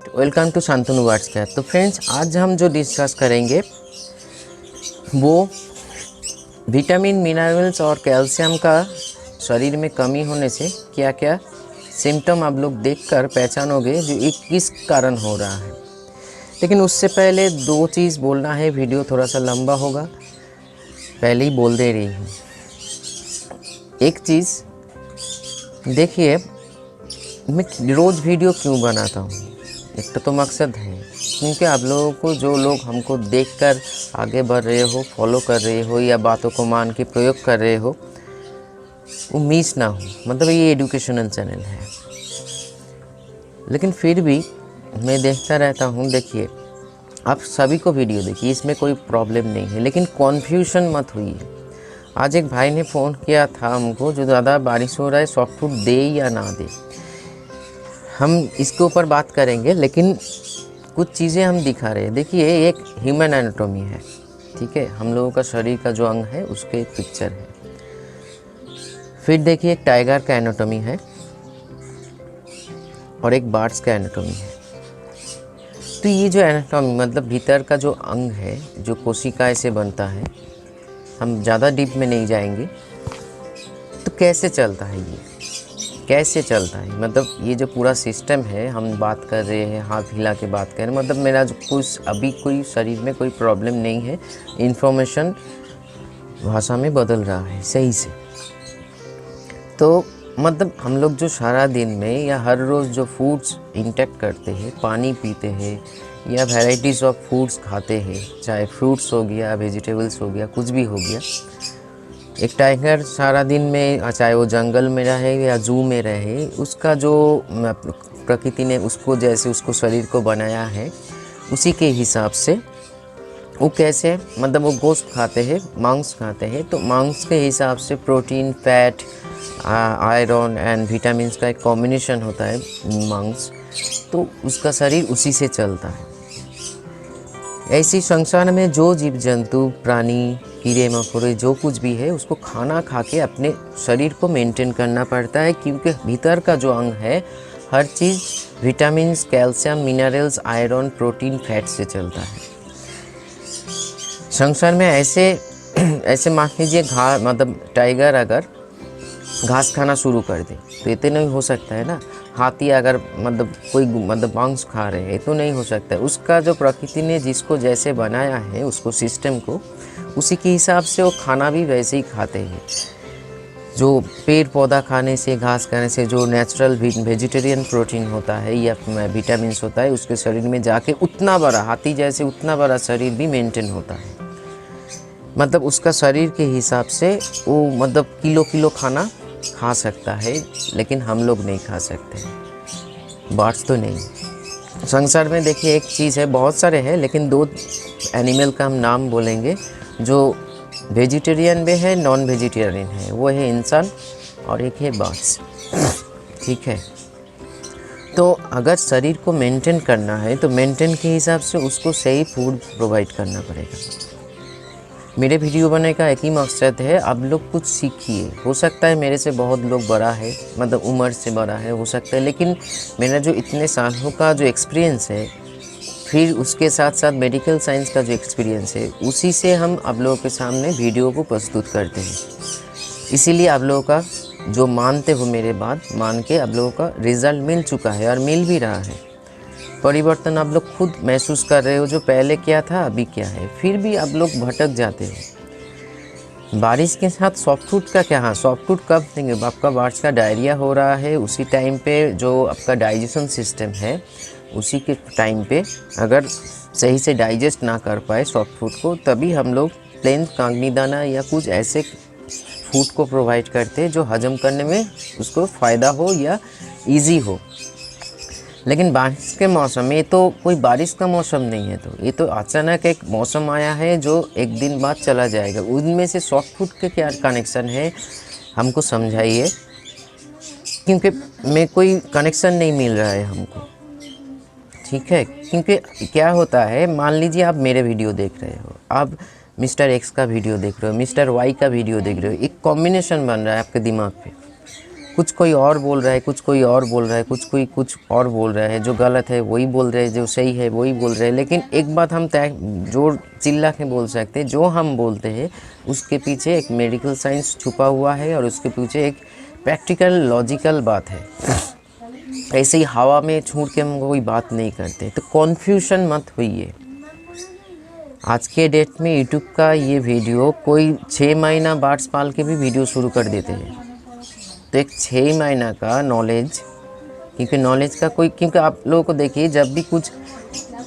Welcome to Shantanu words cap. तो friends, आज हम जो डिस्कस करेंगे वो विटामिन, मिनरल्स और कैल्शियम का शरीर में कमी होने से क्या क्या सिम्टम आप लोग देखकर पहचानोगे जो ये किस कारण हो रहा है। लेकिन उससे पहले दो चीज़ बोलना है, वीडियो थोड़ा सा लंबा होगा, पहले ही बोल दे रही हूँ। एक चीज़ देखिए, मैं रोज़ वीडियो क्यों बनाता हूँ, एक तो मकसद है क्योंकि आप लोगों को, जो लोग हमको देखकर आगे बढ़ रहे हो, फॉलो कर रहे हो या बातों को मान के प्रयोग कर रहे हो, वो मिस ना हो। मतलब ये एजुकेशनल चैनल है, लेकिन फिर भी मैं देखता रहता हूँ। देखिए, आप सभी को वीडियो देखिए, इसमें कोई प्रॉब्लम नहीं है, लेकिन कन्फ्यूजन मत हुई। आज एक भाई ने फ़ोन किया था हमको, जो ज़्यादा बारिश हो रहा है, सॉफ्ट फूड दे या ना दे, हम इसके ऊपर बात करेंगे। लेकिन कुछ चीज़ें हम दिखा रहे हैं। देखिए, एक ह्यूमन एनाटॉमी है, ठीक है, हम लोगों का शरीर का जो अंग है उसके एक पिक्चर है। फिर देखिए, एक टाइगर का एनाटॉमी है और एक बर्ड्स का एनाटॉमी है। तो ये जो एनाटॉमी मतलब भीतर का जो अंग है, जो कोशिकाएं से बनता है, हम ज़्यादा डीप में नहीं जाएंगे। तो कैसे चलता है ये, कैसे चलता है, मतलब ये जो पूरा सिस्टम है, हम बात कर रहे हैं, हाथ हिला के बात कर रहे हैं, मतलब मेरा जो कुछ अभी कोई शरीर में कोई प्रॉब्लम नहीं है, इन्फॉर्मेशन भाषा में बदल रहा है सही से। तो मतलब हम लोग जो सारा दिन में या हर रोज़ जो फूड्स इंटेक करते हैं, पानी पीते हैं या वैराइटीज़ ऑफ फूड्स खाते हैं, चाहे फ्रूट्स हो गया, वेजिटेबल्स हो गया, कुछ भी हो गया। एक टाइगर सारा दिन में, चाहे वो जंगल में रहे या जू में रहे, उसका जो प्रकृति ने उसको जैसे उसको शरीर को बनाया है, उसी के हिसाब से वो कैसे, मतलब वो गोश्त खाते हैं, मांस खाते हैं, तो मांस के हिसाब से protein, fat, iron and vitamins का एक कॉम्बिनेशन होता है मांस, तो उसका शरीर उसी से चलता है। ऐसी संसार में जो जीव जंतु, प्राणी, कीड़े मकोड़े, जो कुछ भी है, उसको खाना खा के अपने शरीर को मेंटेन करना पड़ता है, क्योंकि भीतर का जो अंग है, हर चीज़ vitamins, calcium, minerals, iron, protein, fat से चलता है। संसार में ऐसे मान लीजिए, मतलब टाइगर अगर घास खाना शुरू कर दे तो ये तो नहीं हो सकता है ना। हाथी अगर मतलब कोई मतलब मांस खा रहे हैं तो नहीं हो सकता है। उसका जो प्रकृति ने जिसको जैसे बनाया है, उसको सिस्टम को, उसी के हिसाब से वो खाना भी वैसे ही खाते हैं। जो पेड़ पौधा खाने से, घास खाने से जो नेचुरल वेजिटेरियन प्रोटीन होता है या विटामिन्स होता है, उसके शरीर में जाके उतना बड़ा, हाथी जैसे उतना बड़ा शरीर भी मेंटेन होता है। मतलब उसका शरीर के हिसाब से वो मतलब किलो किलो खाना खा सकता है, लेकिन हम लोग नहीं खा सकते, बर्ड्स तो नहीं। संसार में देखिए, एक चीज़ है, बहुत सारे हैं, लेकिन दो एनिमल का हम नाम बोलेंगे जो वेजिटेरियन में है, नॉन वेजिटेरियन है। वो है इंसान और एक है बर्ड्स, ठीक है। तो अगर शरीर को मेंटेन करना है तो मेंटेन के हिसाब से उसको सही फूड प्रोवाइड करना पड़ेगा। मेरे वीडियो बनाने का एक ही मकसद है, आप लोग कुछ सीखिए। हो सकता है मेरे से बहुत लोग बड़ा है, मतलब उम्र से बड़ा है, हो सकता है, लेकिन मेरा जो इतने सालों का जो एक्सपीरियंस है, फिर उसके साथ साथ मेडिकल साइंस का जो एक्सपीरियंस है, उसी से हम आप लोगों के सामने वीडियो को प्रस्तुत करते हैं। इसीलिए आप लोगों का जो मानते हो मेरे बात मान के, आप लोगों का रिज़ल्ट मिल चुका है और मिल भी रहा है। परिवर्तन आप लोग खुद महसूस कर रहे हो, जो पहले क्या था अभी क्या है। फिर भी आप लोग भटक जाते हो। बारिश के साथ सॉफ्ट फूड का क्या, हाँ, सॉफ्ट फूड कब देंगे? आपका बारिश का डायरिया हो रहा है, उसी टाइम पे जो आपका डाइजेशन सिस्टम है, उसी के टाइम पे अगर सही से डाइजेस्ट ना कर पाए सॉफ्ट फूड को, तभी हम लोग प्लेन कागनी दाना या कुछ ऐसे फूड को प्रोवाइड करते हैं जो हजम करने में उसको फ़ायदा हो या ईजी हो। लेकिन बारिश के मौसम में, ये तो कोई बारिश का मौसम नहीं है, तो ये तो अचानक एक मौसम आया है जो एक दिन बाद चला जाएगा। उनमें से सॉफ्ट फूड के क्या कनेक्शन है, हमको समझाइए, क्योंकि मैं कोई कनेक्शन नहीं मिल रहा है हमको, ठीक है। क्योंकि क्या होता है, मान लीजिए आप मेरे वीडियो देख रहे हो, आप मिस्टर एक्स का वीडियो देख रहे हो, मिस्टर वाई का वीडियो देख रहे हो, एक कॉम्बिनेशन बन रहा है आपके दिमाग पे। कुछ कोई और बोल रहा है, कुछ कोई और बोल रहा है, कोई कुछ और बोल रहा है, जो गलत है वही बोल रहे हैं, जो सही है वही बोल रहे हैं। लेकिन एक बात हम तय जोर चिल्ला के बोल सकते हैं, जो हम बोलते हैं उसके पीछे एक मेडिकल साइंस छुपा हुआ है और उसके पीछे एक प्रैक्टिकल लॉजिकल बात है। ऐसे ही हवा में छूट के हम कोई बात नहीं करते, तो कॉन्फ्यूजन मत होइए। आज के डेट में यूट्यूब का ये वीडियो कोई 6 महीना बार्ड्स पाल के भी वीडियो शुरू कर देते हैं। तो एक 6 महीना का नॉलेज, क्योंकि नॉलेज का कोई, क्योंकि आप लोगों को देखिए जब भी कुछ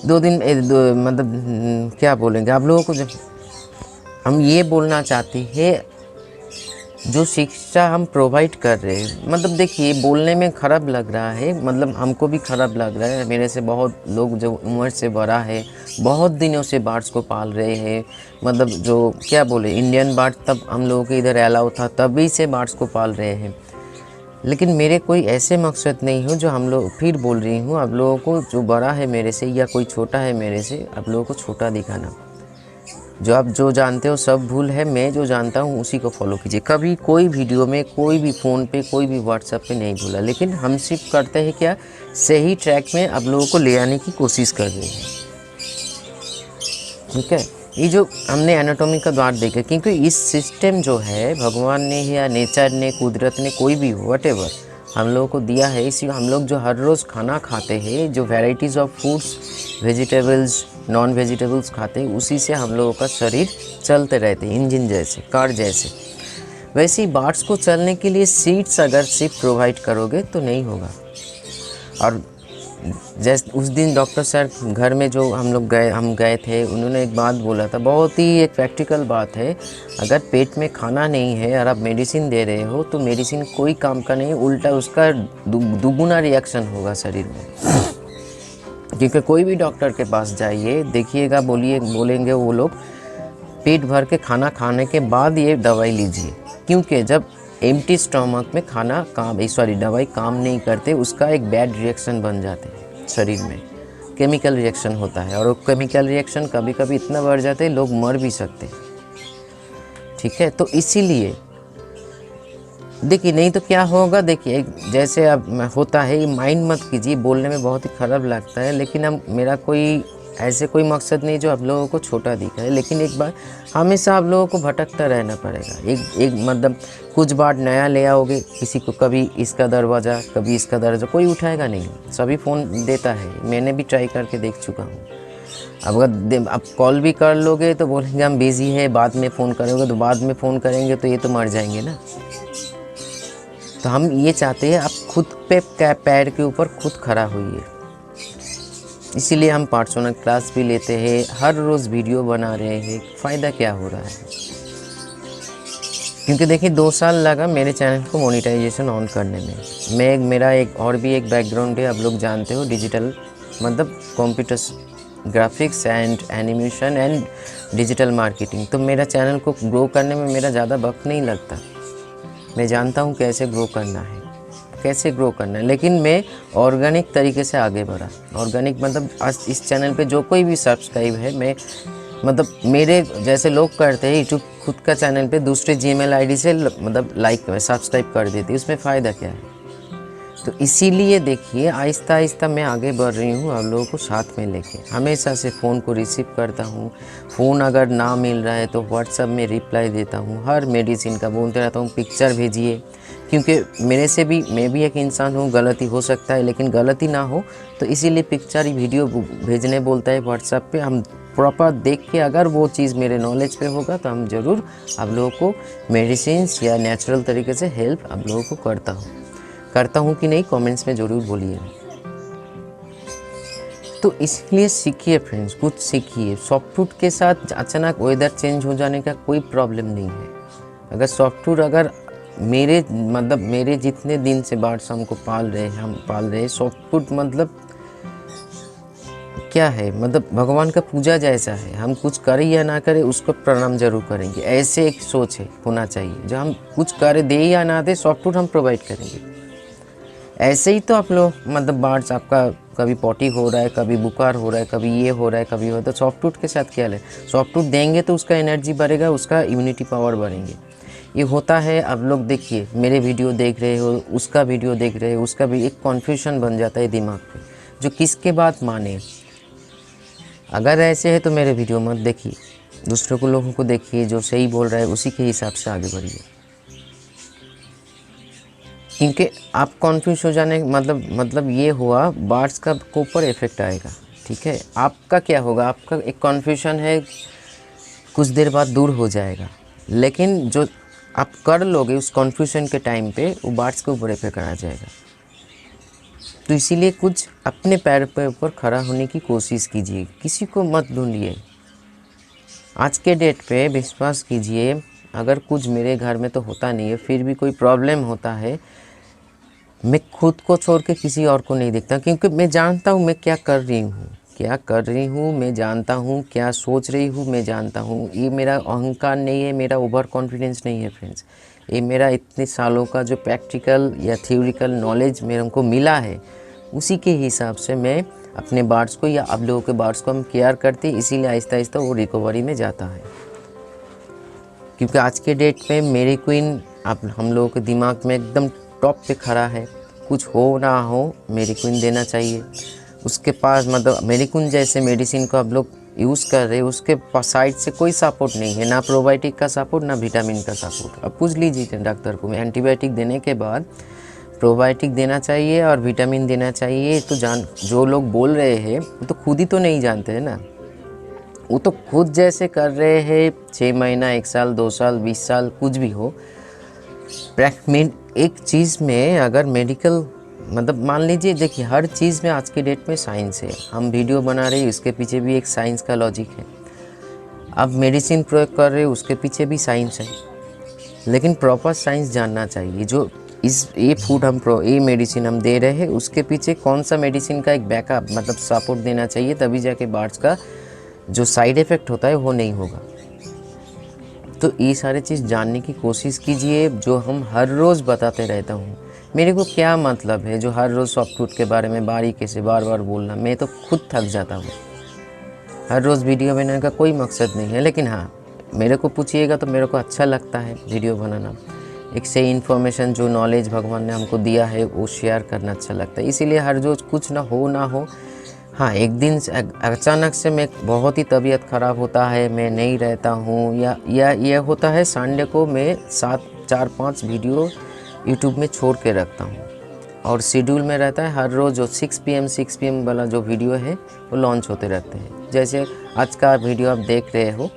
2 दिन मतलब क्या बोलेंगे आप लोगों को, जब हम ये बोलना चाहते हैं जो शिक्षा हम प्रोवाइड कर रहे हैं, मतलब देखिए बोलने में ख़राब लग रहा है, मतलब हमको भी ख़राब लग रहा है। मेरे से बहुत लोग जो उम्र से बड़ा है, बहुत दिनों से बार्ड्स को पाल रहे हैं, मतलब जो क्या बोले इंडियन बार्ड तब हम लोगों के इधर अलाउ था, तभी से बार्ड्स को पाल रहे हैं। लेकिन मेरे कोई ऐसे मकसद नहीं हो जो हम लोग, फिर बोल रही हूँ आप लोगों को, जो बड़ा है मेरे से या कोई छोटा है मेरे से, आप लोगों को छोटा दिखाना। जो आप जो जानते हो सब भूल है, मैं जो जानता हूँ उसी को फॉलो कीजिए। कभी कोई वीडियो में, कोई भी फ़ोन पे, कोई भी व्हाट्सएप पे नहीं भूला। लेकिन हम सिर्फ करते हैं क्या, सही ट्रैक में आप लोगों को ले आने की कोशिश कर रहे हैं। ठीक है, ये जो हमने एनाटॉमी का द्वार देखा, क्योंकि इस सिस्टम जो है भगवान ने या नेचर ने, कुदरत ने, कोई भी हो व्हाटएवर हम लोगों को दिया है। इसी हम लोग जो हर रोज़ खाना खाते हैं, जो varieties of foods, vegetables, non vegetables खाते हैं, उसी से हम लोगों का शरीर चलते रहते हैं, इंजन जैसे, कार जैसे। वैसे ही बार्ड्स को चलने के लिए सीट्स अगर सिर्फ प्रोवाइड करोगे तो नहीं होगा। और जैसे उस दिन डॉक्टर सर घर में जो हम गए थे, उन्होंने एक बात बोला था, बहुत ही एक प्रैक्टिकल बात है। अगर पेट में खाना नहीं है और आप मेडिसिन दे रहे हो तो मेडिसिन कोई काम का नहीं, उल्टा उसका दुगुना रिएक्शन होगा शरीर में। क्योंकि कोई भी डॉक्टर के पास जाइए, देखिएगा, बोलेंगे वो लोग पेट भर के खाना खाने के बाद ये दवाई लीजिए, क्योंकि जब एम्प्टी स्टमक में दवाई काम नहीं करते, उसका एक बैड रिएक्शन बन जाते हैं शरीर में, केमिकल रिएक्शन होता है। और वो केमिकल रिएक्शन कभी कभी इतना बढ़ जाते हैं लोग मर भी सकते हैं। ठीक है, तो इसीलिए देखिए, नहीं तो क्या होगा, देखिए जैसे अब होता है, ये माइंड मत कीजिए, बोलने में बहुत ही ख़राब लगता है, लेकिन हम मेरा कोई ऐसे कोई मकसद नहीं जो आप लोगों को छोटा दिखा है। लेकिन एक बार हमेशा आप लोगों को भटकता रहना पड़ेगा। एक मतलब कुछ बार नया ले आओगे, किसी को कभी इसका दरवाज़ा, कभी इसका दरवाज़ा, कोई उठाएगा नहीं, सभी फ़ोन देता है। मैंने भी ट्राई करके देख चुका हूँ। अब अगर आप कॉल भी कर लोगे तो बोलेंगे हम बिज़ी है, बाद में फ़ोन करोगे, तो बाद में फ़ोन करेंगे तो ये तो मर जाएंगे ना। तो हम ये चाहते हैं आप खुद पे पैर के ऊपर खुद खड़ा होइए। इसीलिए हम पर्सनल क्लास भी लेते हैं, हर रोज़ वीडियो बना रहे हैं। फ़ायदा क्या हो रहा है, क्योंकि देखिए 2 साल लगा मेरे चैनल को मोनेटाइजेशन ऑन करने में। मेरा एक और भी एक बैकग्राउंड है, आप लोग जानते हो, डिजिटल मतलब computer graphics and animation and digital marketing. तो मेरा चैनल को ग्रो करने में मेरा ज़्यादा वक्त नहीं लगता। मैं जानता हूँ कैसे ग्रो करना है, लेकिन मैं ऑर्गेनिक तरीके से आगे बढ़ा। ऑर्गेनिक मतलब आज इस चैनल पे जो कोई भी सब्सक्राइब है, मैं मतलब मेरे जैसे लोग करते हैं यूट्यूब खुद का चैनल पे दूसरे जीमेल आईडी से मतलब सब्सक्राइब कर देती है, उसमें फ़ायदा क्या है। तो इसीलिए देखिए आहिस्ता आहिस्ता मैं आगे बढ़ रही हूँ, आप लोगों को साथ में लेके। हमेशा से फ़ोन को रिसीव करता हूँ, फ़ोन अगर ना मिल रहा है तो व्हाट्सएप में रिप्लाई देता हूँ। हर मेडिसिन का बोलते रहता हूँ पिक्चर भेजिए, क्योंकि मैं भी एक इंसान हूँ, गलती हो सकता है, लेकिन गलती ना हो तो इसीलिए पिक्चर वीडियो भेजने बोलता है व्हाट्सएप पे। हम प्रॉपर देख के अगर वो चीज़ मेरे नॉलेज पे होगा तो हम ज़रूर आप लोगों को मेडिसिन या नेचुरल तरीके से हेल्प आप लोगों को करता हूँ कि नहीं, कमेंट्स में ज़रूर बोलिए। तो इसलिए सीखिए फ्रेंड्स, कुछ सीखिए। सॉफ्टवुड के साथ अचानक वेदर चेंज हो जाने का कोई प्रॉब्लम नहीं है। अगर सॉफ्टवुड अगर मेरे जितने दिन से बार्ड्स हमको पाल रहे हैं, सॉफ्टवुड मतलब क्या है, मतलब भगवान का पूजा जैसा है। हम कुछ करें या ना करें उसको प्रणाम जरूर करेंगे, ऐसे एक सोच है होना चाहिए। जो हम कुछ करें, दे या ना दे, सॉफ्टवुड हम प्रोवाइड करेंगे। ऐसे ही तो आप लोग मतलब बार्ड्स, आपका कभी पॉटी हो रहा है, कभी बुखार हो रहा है, कभी ये हो रहा है, कभी हो, तो सॉफ्टवुड के साथ क्या है, सॉफ्टवुड देंगे तो उसका एनर्जी बढ़ेगा, उसका इम्यूनिटी पावर बढ़ेंगे। ये होता है। अब लोग देखिए, मेरे वीडियो देख रहे हो, उसका वीडियो देख रहे हो, उसका भी एक कन्फ्यूजन बन जाता है दिमाग पे, जो किसके बात माने। अगर ऐसे है तो मेरे वीडियो मत देखिए, दूसरों को लोगों को देखिए, जो सही बोल रहा है उसी के हिसाब से आगे बढ़िए। क्योंकि आप कॉन्फ्यूज हो जाने मतलब ये हुआ, बार्ड्स का को ऊपर इफेक्ट आएगा। ठीक है, आपका क्या होगा, आपका एक कॉन्फ्यूजन है, कुछ देर बाद दूर हो जाएगा, लेकिन जो आप कर लोगे उस कॉन्फ्यूजन के टाइम पे, वो बार्ड्स के ऊपर इफेक्ट आ जाएगा। तो इसीलिए कुछ अपने पैर पे ऊपर खड़ा होने की कोशिश कीजिए, किसी को मत ढूंढिए। आज के डेट पे विश्वास कीजिए, अगर कुछ मेरे घर में तो होता नहीं है, फिर भी कोई प्रॉब्लम होता है, मैं खुद को छोड़ के किसी और को नहीं देखता, क्योंकि मैं जानता हूँ मैं क्या कर रही हूँ, मैं जानता हूँ क्या सोच रही हूँ, मैं जानता हूँ। ये मेरा अहंकार नहीं है, मेरा ओवर कॉन्फिडेंस नहीं है फ्रेंड्स, ये मेरा इतने सालों का जो प्रैक्टिकल या थ्योरिकल नॉलेज मेरे को मिला है, उसी के हिसाब से मैं अपने बार्ड्स को या आप लोगों के बार्ड्स को हम केयर करते, इसीलिए आहिस्ता आहिस्ता वो रिकवरी में जाता है। क्योंकि आज के डेट पे मेरी क्वीन आप हम लोगों के दिमाग में एकदम टॉप पे खड़ा है, कुछ हो ना हो मेरी क्वीन देना चाहिए। उसके पास मतलब मेरी क्वीन जैसे मेडिसिन को आप लोग यूज़ कर रहे हैं, उसके साइड से कोई सपोर्ट नहीं है, ना प्रोबायोटिक का सपोर्ट, ना विटामिन का सपोर्ट। अब पूछ लीजिए डॉक्टर को, एंटीबायोटिक देने के बाद प्रोबायोटिक देना चाहिए और विटामिन देना चाहिए, तो जो लोग बोल रहे हैं वो तो खुद ही तो नहीं जानते हैं ना, वो तो खुद जैसे कर रहे हैं 6 महीना, 1 साल, 2 साल, 20 साल, कुछ भी हो। एक चीज़ में अगर मेडिकल मतलब मान लीजिए, देखिए हर चीज़ में आज के डेट में साइंस है। हम वीडियो बना रहे हैं, उसके पीछे भी एक साइंस का लॉजिक है। अब मेडिसिन प्रयोग कर रहे हैं, उसके पीछे भी साइंस है, लेकिन प्रॉपर साइंस जानना चाहिए। जो ये मेडिसिन हम दे रहे हैं, उसके पीछे कौन सा मेडिसिन का एक बैकअप मतलब सपोर्ट देना चाहिए, तभी जाके बार्ड्स का जो साइड इफ़ेक्ट होता है वो नहीं होगा। तो ये सारी चीज़ जानने की कोशिश कीजिए, जो हम हर रोज़ बताते रहता हूँ। मेरे को क्या मतलब है जो हर रोज़ सॉफ्टवुड के बारे में बारीकी से बार बार बोलना, मैं तो खुद थक जाता हूँ। हर रोज़ वीडियो बनाने का कोई मकसद नहीं है, लेकिन हाँ, मेरे को पूछिएगा तो मेरे को अच्छा लगता है वीडियो बनाना। एक सही इन्फॉर्मेशन जो नॉलेज भगवान ने हमको दिया है वो शेयर करना अच्छा लगता है, इसीलिए हर रोज़ कुछ ना हो। हाँ, एक दिन अचानक से मैं बहुत ही तबीयत ख़राब होता है, मैं नहीं रहता हूँ, या ये होता है संडे को मैं 4-5 वीडियो यूट्यूब में छोड़ के रखता हूँ, और शेड्यूल में रहता है हर रोज़ जो 6 PM वाला जो वीडियो है वो लॉन्च होते रहते हैं। जैसे आज का वीडियो आप देख रहे हो,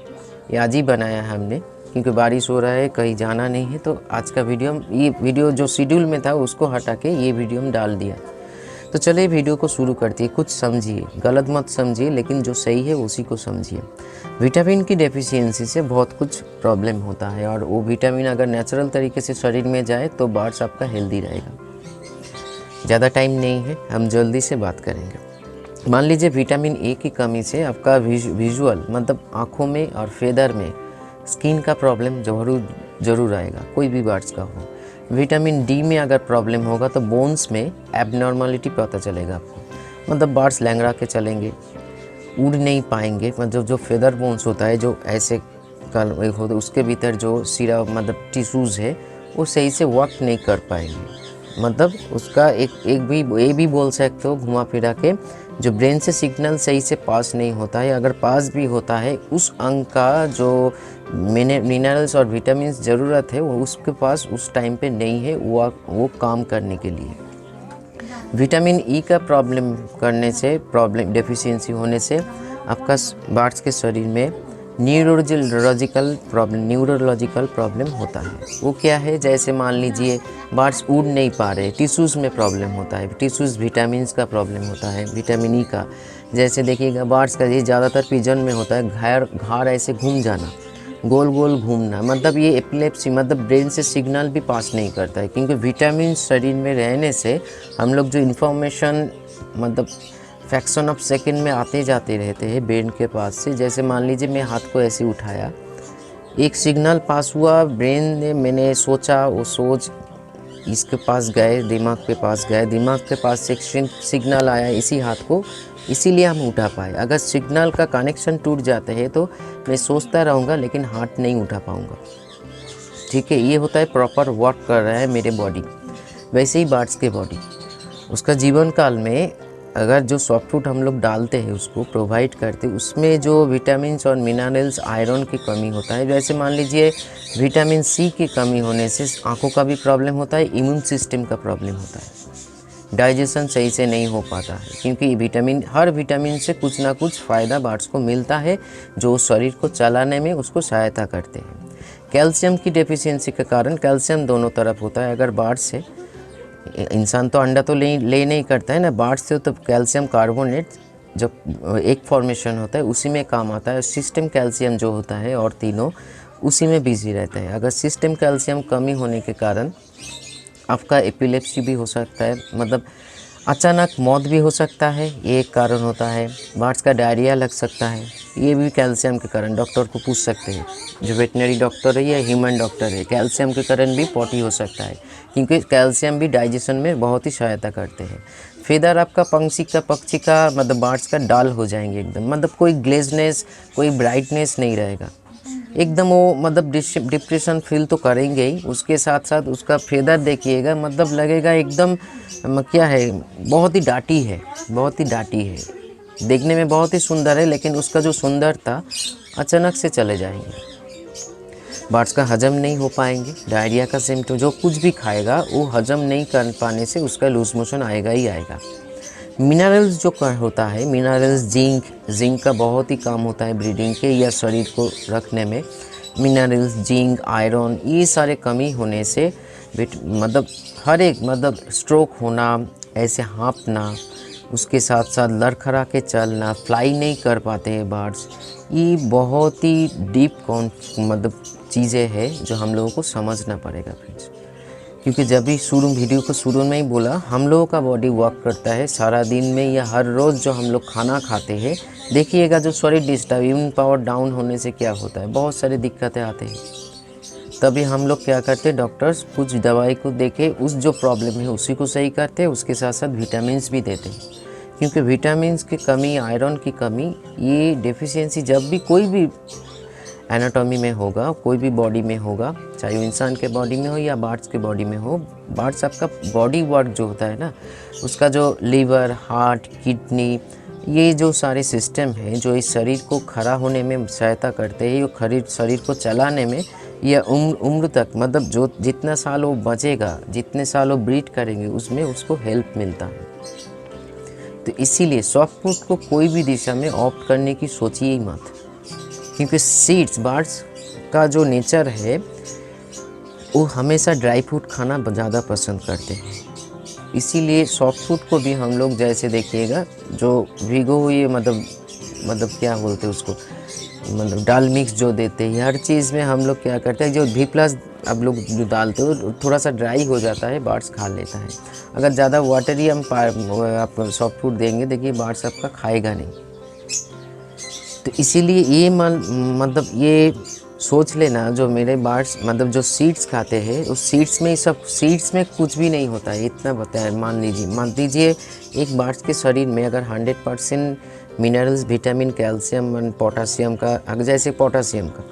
ये आज ही बनाया है हमने, क्योंकि बारिश हो रहा है, कहीं जाना नहीं है, तो आज का ये वीडियो जो शेड्यूल में था उसको हटा के ये वीडियो हम डाल दिया। तो चलिए वीडियो को शुरू करते हैं। कुछ समझिए, गलत मत समझिए, लेकिन जो सही है उसी को समझिए। विटामिन की डेफिशिएंसी से बहुत कुछ प्रॉब्लम होता है, और वो विटामिन अगर नेचुरल तरीके से शरीर में जाए तो बार्ड्स आपका हेल्दी रहेगा। ज़्यादा टाइम नहीं है, हम जल्दी से बात करेंगे। मान लीजिए विटामिन ए की कमी से आपका विजुअल मतलब आँखों में और फेदर में स्किन का प्रॉब्लम ज़रूर आएगा, कोई भी बार्ड्स का हो। विटामिन डी में अगर प्रॉब्लम होगा तो बोन्स में एबनॉर्मलिटी पता चलेगा आपको, मतलब बार्ड्स लैंगड़ा के चलेंगे, उड़ नहीं पाएंगे, मतलब जो फेदर बोन्स होता है जो ऐसे होता है, उसके भीतर जो सिरा मतलब टिश्यूज़ है वो सही से वर्क नहीं कर पाएंगे। मतलब उसका ये भी बोल सकते हो घुमा फिरा के, जो ब्रेन से सिग्नल सही से पास नहीं होता है, अगर पास भी होता है उस अंग का जो मिनरल्स और विटामिन ज़रूरत है वो उसके पास उस टाइम पे नहीं है, वो काम करने के लिए। विटामिन ई का प्रॉब्लम डेफिशिएंसी होने से आपका बार्ड्स के शरीर में न्यूरोलॉजिकल प्रॉब्लम होता है। वो क्या है, जैसे मान लीजिए बार्ड्स उड़ नहीं पा रहे, टिश्यूज़ में प्रॉब्लम होता है, टिश्यूज़ विटामिन का प्रॉब्लम होता है, विटामिन ई का। जैसे देखिएगा बार्ड्स का ये ज़्यादातर पिजन में होता है, घाड़ ऐसे घूम जाना, गोल गोल घूमना, मतलब ये एपिलेप्सी, मतलब ब्रेन से सिग्नल भी पास नहीं करता है, क्योंकि विटामिन शरीर में रहने से हम लोग जो इन्फॉर्मेशन मतलब फ्रैक्शन ऑफ सेकंड में आते जाते रहते हैं ब्रेन के पास से। जैसे मान लीजिए मैं हाथ को ऐसे उठाया, एक सिग्नल पास हुआ ब्रेन ने, मैंने सोचा, वो सोच इसके पास गए, दिमाग के पास गए, दिमाग के पास से सिग्नल आया इसी हाथ को, इसीलिए हम उठा पाए। अगर सिग्नल का कनेक्शन टूट जाते हैं तो मैं सोचता रहूँगा लेकिन हाथ नहीं उठा पाऊँगा। ठीक है, ये होता है प्रॉपर वर्क कर रहा है मेरे बॉडी। वैसे ही बर्ड्स के बॉडी, उसका जीवन काल में अगर जो सॉफ्ट फूड हम लोग डालते हैं, उसको प्रोवाइड करते हैं, उसमें जो विटामिन्स और मिनरल्स, आयरन की कमी होता है, जैसे मान लीजिए विटामिन सी की कमी होने से आँखों का भी प्रॉब्लम होता है, इम्यून सिस्टम का प्रॉब्लम होता है, डाइजेशन सही से नहीं हो पाता है, क्योंकि हर विटामिन से कुछ ना कुछ फ़ायदा बर्ड्स को मिलता है जो शरीर को चलाने में उसको सहायता करते हैं। कैल्शियम की डेफिशिएंसी के कारण, कैल्शियम दोनों तरफ होता है, अगर बर्ड्स से, इंसान तो अंडा तो ले नहीं करता है ना, बर्ड्स से तो कैल्शियम कार्बोनेट जब एक फॉर्मेशन होता है उसी में काम आता है। सिस्टम कैल्शियम जो होता है और तीनों उसी में बिजी रहता है। अगर सिस्टम कैल्शियम कमी होने के कारण आपका एपिलेप्सी भी हो सकता है, मतलब अचानक मौत भी हो सकता है, ये एक कारण होता है। बर्ड्स का डायरिया लग सकता है, ये भी कैल्शियम के कारण। डॉक्टर को पूछ सकते हैं, जो वेटनरी डॉक्टर है या ह्यूमन डॉक्टर है, कैल्शियम के कारण भी पॉटी हो सकता है, क्योंकि कैल्शियम भी डाइजेशन में बहुत ही सहायता करते हैं। फेदर आपका पक्षी का मतलब बर्ड्स का डाल हो जाएंगे एकदम, मतलब कोई ग्लेजनेस, कोई ब्राइटनेस नहीं रहेगा एकदम। वो मतलब डिप्रेशन फील तो करेंगे ही, उसके साथ साथ उसका फेदर देखिएगा, मतलब लगेगा एकदम क्या है, बहुत ही डाटी है, बहुत ही डाटी है, देखने में बहुत ही सुंदर है, लेकिन उसका जो सुंदरता अचानक से चले जाएंगे। बर्ड्स का हजम नहीं हो पाएंगे, डायरिया का सिम्टम, जो कुछ भी खाएगा वो हजम नहीं कर पाने से उसका लूज मोशन आएगा ही आएगा। मिनरल्स जो होता है, मिनरल्स, जिंक का बहुत ही काम होता है ब्रीडिंग के या शरीर को रखने में। मिनरल्स, जिंक, आयरन, ये सारे कमी होने से मतलब हर एक, मतलब स्ट्रोक होना, ऐसे हाँफना, उसके साथ साथ लड़खड़ा के चलना, फ्लाई नहीं कर पाते हैं बर्ड्स, ये बहुत ही डीप मतलब चीज़ें हैं जो हम लोगों को समझना पड़ेगा फ्रेंड्स। क्योंकि जब भी वीडियो को शुरू में ही बोला, हम लोगों का बॉडी वर्क करता है सारा दिन में या हर रोज़ जो हम लोग खाना खाते हैं, देखिएगा जो शरीर डिस्टर्ब, इम्यून पावर डाउन होने से क्या होता है, बहुत सारी दिक्कतें आते हैं। तभी हम लोग क्या करते हैं, डॉक्टर्स कुछ दवाई को देके उस जो प्रॉब्लम है उसी को सही करते हैं, उसके साथ साथ विटामिन्स भी देते हैं। क्योंकि विटामिन्स की कमी, आयरन की कमी, ये डेफिशिएंसी जब भी कोई भी एनाटॉमी में होगा, कोई भी बॉडी में होगा, चाहे वो इंसान के बॉडी में हो या बर्ड्स के बॉडी में हो, बर्ड्स आपका बॉडी वर्क जो होता है ना, उसका जो लीवर, हार्ट, किडनी, ये जो सारे सिस्टम हैं जो इस शरीर को खड़ा होने में सहायता करते हैं, ये शरीर को चलाने में या उम्र तक, मतलब जो जितना साल वो बचेगा, जितने साल वो ब्रीड करेंगे, उसमें उसको हेल्प मिलता है। तो इसीलिए सॉफ्ट फूड को कोई भी दिशा में ऑप्ट करने की सोचिए ही मत, क्योंकि सीड्स, बर्ड्स का जो नेचर है वो हमेशा ड्राई फ्रूट खाना ज़्यादा पसंद करते हैं। इसीलिए सॉफ्ट फूड को भी हम लोग, जैसे देखिएगा जो भिगो हुई, मतलब क्या बोलते हैं उसको, मतलब दाल मिक्स जो देते हैं, हर चीज़ में हम लोग क्या करते हैं, जो V+ अब लोग जो डालते हो थोड़ा सा ड्राई हो जाता है, बर्ड्स खा लेता है। अगर ज़्यादा वाटरी हम आप सॉफ्ट फूड देंगे, देखिए बर्ड्स आपका खाएगा नहीं। तो इसीलिए ये मतलब ये सोच लेना, जो मेरे बर्ड्स मतलब जो सीड्स खाते हैं, उस सीड्स में सीड्स में कुछ भी नहीं होता है, इतना बताया। मान लीजिए एक बर्ड्स के शरीर में अगर 100% मिनरल्स, विटामिन, कैल्शियम और पोटासियम का, अगर जैसे पोटासियम का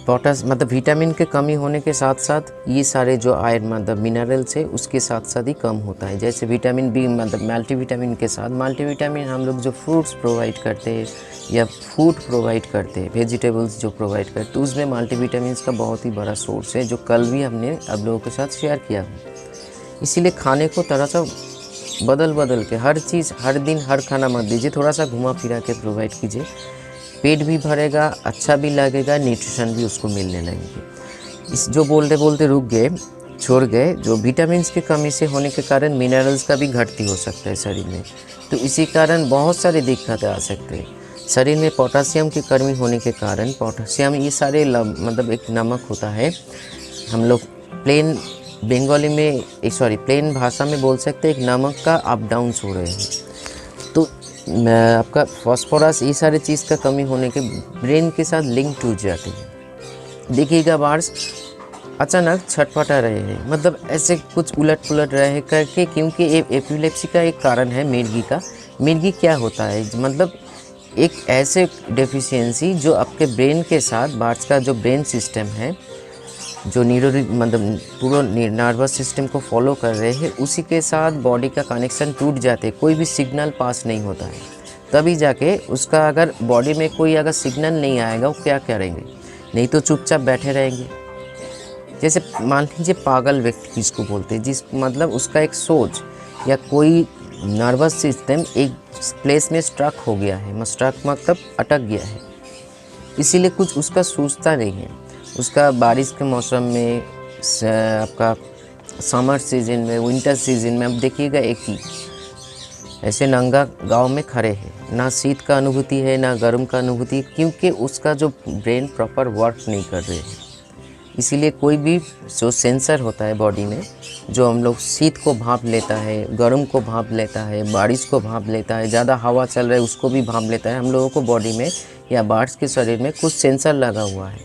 मतलब विटामिन के कमी होने के साथ साथ ये सारे जो आयरन मतलब मिनरल्स है उसके साथ साथ ही कम होता है। जैसे विटामिन बी मतलब मल्टीविटामिन के साथ, मल्टीविटामिन हम लोग जो फ्रूट्स प्रोवाइड करते हैं या फूड प्रोवाइड करते हैं, वेजिटेबल्स जो प्रोवाइड करते हैं, तो उसमें मल्टीविटामिन का बहुत ही बड़ा सोर्स है, जो कल भी हमने आप लोगों के साथ शेयर किया है। इसीलिए खाने को थोड़ा सा बदल के, हर चीज़ हर दिन हर खाना मत दीजिए, थोड़ा सा घुमा फिरा के प्रोवाइड कीजिए, पेट भी भरेगा, अच्छा भी लगेगा, न्यूट्रिशन भी उसको मिलने लगेगी। इस जो बोलते रुक गए, छोड़ गए, जो विटामिन्स की कमी से होने के कारण मिनरल्स का भी घटती हो सकता है शरीर में, तो इसी कारण बहुत सारी दिक्कतें आ सकते हैं। शरीर में पोटासियम की कमी होने के कारण, पोटासियम ये सारे मतलब एक नमक होता है, हम लोग प्लेन बंगाली में प्लेन भाषा में बोल सकते हैं, एक नमक का अप डाउन हो रहे हैं। तो आपका फास्फोरस, ये सारे चीज़ का कमी होने के ब्रेन के साथ लिंक टूट जाते हैं। देखिएगा बर्ड्स अचानक छटपटा रहे हैं, मतलब ऐसे कुछ उलट पुलट रहे करके, क्योंकि एपिलेप्सी का एक कारण है मिर्गी का। मिर्गी क्या होता है, मतलब एक ऐसे डेफिशिएंसी जो आपके ब्रेन के साथ, बर्ड्स का जो ब्रेन सिस्टम है जो मतलब पूरा नर्वस सिस्टम को फॉलो कर रहे हैं, उसी के साथ बॉडी का कनेक्शन टूट जाते हैं, कोई भी सिग्नल पास नहीं होता है। तभी जाके उसका अगर बॉडी में कोई अगर सिग्नल नहीं आएगा, वो क्या करेंगे? नहीं तो चुपचाप बैठे रहेंगे। जैसे मान लीजिए पागल व्यक्ति किसको बोलते हैं, जिस मतलब उसका एक सोच या कोई नर्वस सिस्टम एक प्लेस में स्ट्रक हो गया है, स्ट्रक मतलब अटक गया है, इसीलिए कुछ उसका सूझता नहीं है। उसका बारिश के मौसम में, आपका समर सीजन में, विंटर सीजन में, अब देखिएगा एक ही ऐसे नंगा गांव में खड़े हैं, ना शीत का अनुभूति है ना गर्म का अनुभूति, क्योंकि उसका जो ब्रेन प्रॉपर वर्क नहीं कर रहे हैं। इसीलिए कोई भी जो सेंसर होता है बॉडी में, जो हम लोग शीत को भांप लेता है, गर्म को भांप लेता है, बारिश को भांप लेता है, ज़्यादा हवा चल रहा है उसको भी भांप लेता है, हम लोगों को बॉडी में या बर्ड्स के शरीर में कुछ सेंसर लगा हुआ है,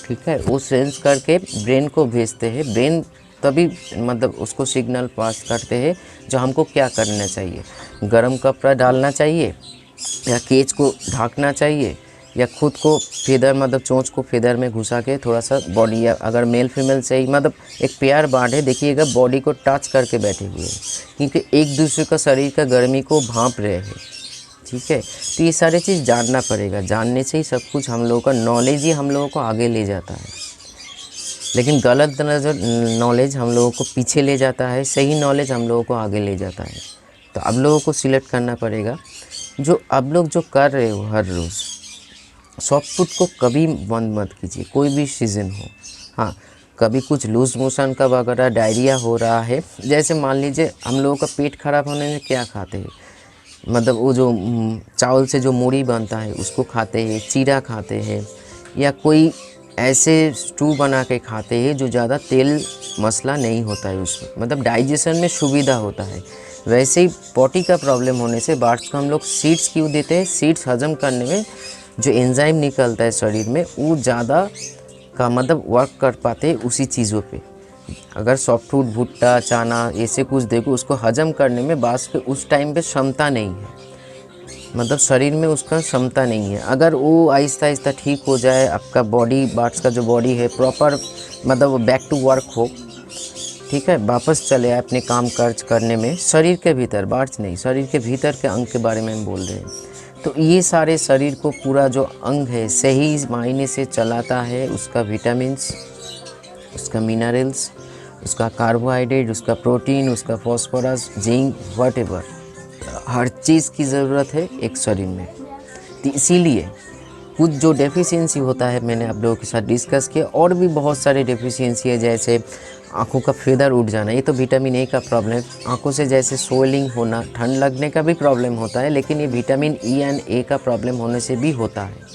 ठीक है। वो सेंस करके ब्रेन को भेजते हैं, ब्रेन तभी मतलब उसको सिग्नल पास करते हैं जो हमको क्या करना चाहिए। गर्म कपड़ा डालना चाहिए, या केच को ढाँकना चाहिए, या खुद को फेदर मतलब चोंच को फेदर में घुसा के थोड़ा सा बॉडी, या अगर मेल फीमेल से ही मतलब एक पेयर बार्ड है, देखिएगा बॉडी को टच करके बैठे हुए हैं, क्योंकि एक दूसरे का शरीर का गर्मी को भांप रहे हैं, ठीक है। तो ये सारी चीज़ जानना पड़ेगा, जानने से ही सब कुछ हम लोगों का नॉलेज ही हम लोगों को आगे ले जाता है। लेकिन गलत नॉलेज हम लोगों को पीछे ले जाता है, सही नॉलेज हम लोगों को आगे ले जाता है। तो अब लोगों को सिलेक्ट करना पड़ेगा, जो अब लोग जो कर रहे हो हर रोज़, सॉफ्ट फूड को कभी बंद मत कीजिए, कोई भी सीज़न हो। हाँ, कभी कुछ लूज़ मोशन का वगैरह डायरिया हो रहा है, जैसे मान लीजिए हम लोगों का पेट खराब होने में क्या खाते हैं, मतलब वो जो चावल से जो मूढ़ी बनता है उसको खाते हैं, चीरा खाते हैं, या कोई ऐसे स्टू बना के खाते हैं जो ज़्यादा तेल मसाला नहीं होता है उसमें, मतलब डाइजेशन में सुविधा होता है। वैसे ही पॉटी का प्रॉब्लम होने से बर्ड्स को हम लोग सीड्स क्यों देते हैं? सीड्स हजम करने में जो एंजाइम निकलता है शरीर में, वो ज़्यादा का मतलब वर्क कर पाते हैं उसी चीज़ों पे। अगर सॉफ्ट फूड, भुट्टा, चना ऐसे कुछ देखो, उसको हजम करने में बास के उस टाइम पे क्षमता नहीं है, मतलब शरीर में उसका क्षमता नहीं है। अगर वो आहिस्ता आहिस्ता ठीक हो जाए, आपका बॉडी बर्ड्स का जो बॉडी है प्रॉपर मतलब बैक टू वर्क हो, ठीक है, वापस चले आए अपने काम काज करने में, शरीर के भीतर, बर्ड्स नहीं, शरीर के भीतर के अंग के बारे में हम बोल रहे हैं। तो ये सारे शरीर को पूरा जो अंग है सही मायने से चलाता है, उसका विटामिन्स, उसका मिनरल्स, उसका कार्बोहाइड्रेट, उसका प्रोटीन, उसका फॉस्फोरस, जिंक, व्हाटएवर, हर चीज़ की ज़रूरत है एक शरीर में। तो इसीलिए कुछ जो डेफिशिएंसी होता है मैंने आप लोगों के साथ डिस्कस किया, और भी बहुत सारे डेफिशिएंसी है, जैसे आँखों का फेदर उठ जाना, ये तो विटामिन ए का प्रॉब्लम है। आँखों से जैसे स्वेलिंग होना, ठंड लगने का भी प्रॉब्लम होता है, लेकिन ये विटामिन ई एंड ए का प्रॉब्लम होने से भी होता है।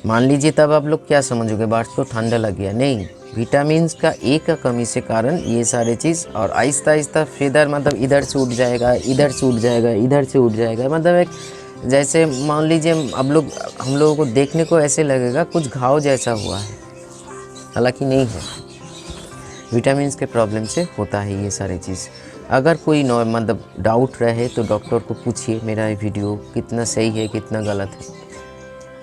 मान लीजिए तब आप लोग क्या समझोगे, बर्ड्स को ठंडा लग गया, नहीं, विटामिन का ए का कमी से कारण ये सारे चीज़, और आहिस्ता आहिस्ता फेदर मतलब इधर से उठ जाएगा, इधर से उठ जाएगा, इधर से उठ जाएगा, मतलब एक जैसे मान लीजिए हम लोगों को देखने को ऐसे लगेगा कुछ घाव जैसा हुआ है, हालांकि नहीं है। विटामिन के प्रॉब्लम से होता है ये सारी चीज़। अगर कोई मतलब डाउट रहे तो डॉक्टर को पूछिए मेरा ये वीडियो कितना सही है कितना गलत है,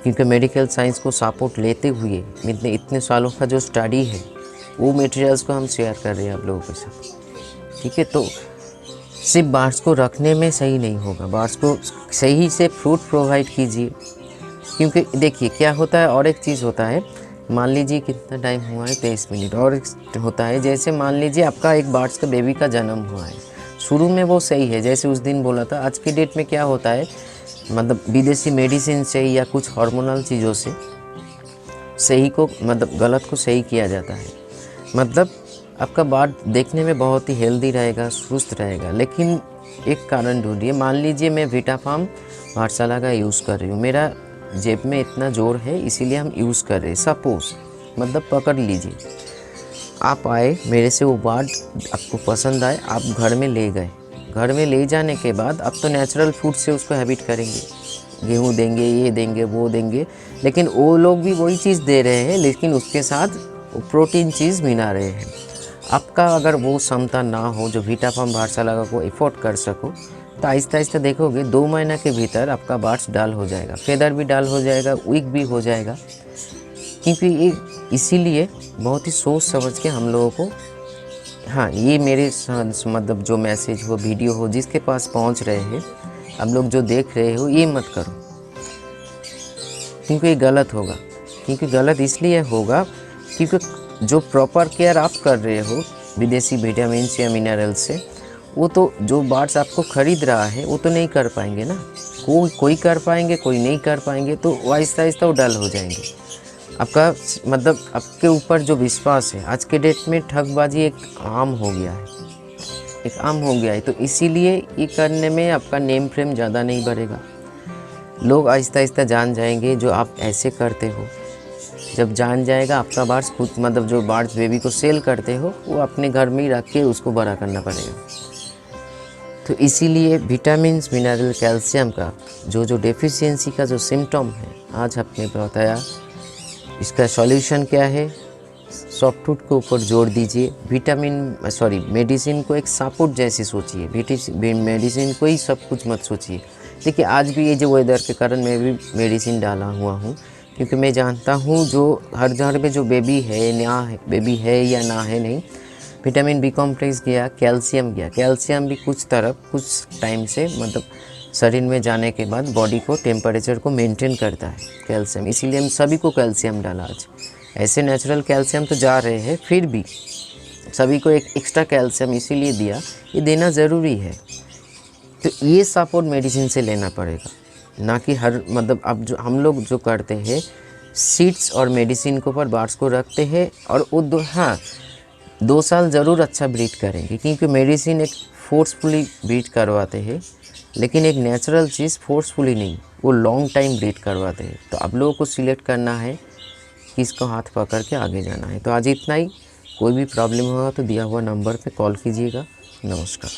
क्योंकि मेडिकल साइंस को सपोर्ट लेते हुए इतने सालों का जो स्टडी है वो मटेरियल्स को हम शेयर कर रहे हैं आप लोगों के साथ, ठीक है। तो सिर्फ बर्ड्स को रखने में सही नहीं होगा, बर्ड्स को सही से फ्रूट प्रोवाइड कीजिए, क्योंकि देखिए क्या होता है, और एक चीज़ होता है, मान लीजिए कितना टाइम हुआ है, 23 मिनट, और एक होता है जैसे मान लीजिए आपका एक बर्ड्स का बेबी का जन्म हुआ है, शुरू में वो सही है, जैसे उस दिन बोला था। आज की डेट में क्या होता है, मतलब विदेशी मेडिसिन से या कुछ हार्मोनल चीज़ों से सही को मतलब गलत को सही किया जाता है, मतलब आपका बर्ड देखने में बहुत ही हेल्दी रहेगा, सुस्त रहेगा, लेकिन एक कारण ढूंढिए। मान लीजिए मैं विटाफार्म पाठशाला का यूज़ कर रही हूँ, मेरा जेब में इतना जोर है इसीलिए हम यूज़ कर रहे हैं, सपोज़ मतलब पकड़ लीजिए, आप आए मेरे से, वो बर्ड आपको पसंद आए, आप घर में ले गए, घर में ले जाने के बाद अब तो नेचुरल फूड से उसको हैबिट करेंगे, गेहूँ देंगे, ये देंगे, वो देंगे, लेकिन वो लोग भी वही चीज़ दे रहे हैं, लेकिन उसके साथ वो प्रोटीन चीज़ मिला रहे हैं। आपका अगर वो क्षमता ना हो जो विटाफार्म पाठशाला को एफोर्ड कर सको, तो आहिस्ता आहिस्ता देखोगे 2 महीना के भीतर आपका बर्ड्स डाल हो जाएगा, फेदर भी डाल हो जाएगा, वीक भी हो जाएगा, क्योंकि ये इसीलिए बहुत ही सोच समझ के हम लोगों को, हाँ ये मेरे मतलब जो मैसेज हो, वीडियो हो, जिसके पास पहुंच रहे हैं, आप लोग जो देख रहे हो, ये मत करो, क्योंकि ये गलत होगा। क्योंकि गलत इसलिए होगा क्योंकि जो प्रॉपर केयर आप कर रहे हो विदेशी विटामिन या मिनरल से, वो तो जो बर्ड्स आपको ख़रीद रहा है वो तो नहीं कर पाएंगे ना। कोई कर पाएंगे, कोई नहीं कर पाएंगे, तो आहिस्ता आहिस्ता वो डल हो जाएंगे। आपका मतलब आपके ऊपर जो विश्वास है, आज के डेट में ठगबाजी एक आम हो गया है, एक आम हो गया है। तो इसीलिए ये करने में आपका नेम फ्रेम ज़्यादा नहीं बढ़ेगा। लोग आहिस्ता आहिस्ता जान जाएंगे जो आप ऐसे करते हो। जब जान जाएगा आपका बर्ड्स खुद, मतलब जो बर्ड्स बेबी को सेल करते हो, वो अपने घर में ही रख के उसको बड़ा करना पड़ेगा। तो इसीलिए विटामिन्स, मिनरल, कैल्शियम का जो डेफिशिएंसी का जो सिम्टम है, आज आपने बताया इसका सॉल्यूशन क्या है। सॉफ्टवुड के ऊपर जोड़ दीजिए, मेडिसिन को एक सपोर्ट जैसे सोचिए, मेडिसिन को ही सब कुछ मत सोचिए। देखिए आज भी ये जो वेदर के कारण मैं भी मेडिसिन डाला हुआ हूँ, क्योंकि मैं जानता हूँ जो हर घर में जो बेबी है या ना है नहीं, विटामिन बी कॉम्प्लेक्स गया, कैल्शियम गया। कैल्शियम भी कुछ टाइम से मतलब शरीर में जाने के बाद बॉडी को टेम्परेचर को मेंटेन करता है कैल्शियम, इसीलिए हम सभी को कैल्शियम डाला। आज ऐसे नेचुरल कैल्शियम तो जा रहे हैं, फिर भी सभी को एक एक्स्ट्रा कैल्शियम इसीलिए दिया, ये देना ज़रूरी है। तो ये सपोर्ट मेडिसिन से लेना पड़ेगा, ना कि हर मतलब अब जो हम लोग जो करते हैं सीड्स और मेडिसिन के ऊपर बर्ड्स को रखते हैं, और वो 2 साल ज़रूर अच्छा ब्रीड करेंगे, क्योंकि मेडिसिन एक फोर्सफुली ब्रीड करवाते हैं, लेकिन एक नेचुरल चीज़ फोर्सफुली नहीं, वो लॉन्ग टाइम ब्रीड करवाते हैं। तो आप लोगों को सिलेक्ट करना है कि इसको हाथ पकड़ के आगे जाना है। तो आज इतना ही। कोई भी प्रॉब्लम होगा तो दिया हुआ नंबर पे कॉल कीजिएगा। नमस्कार।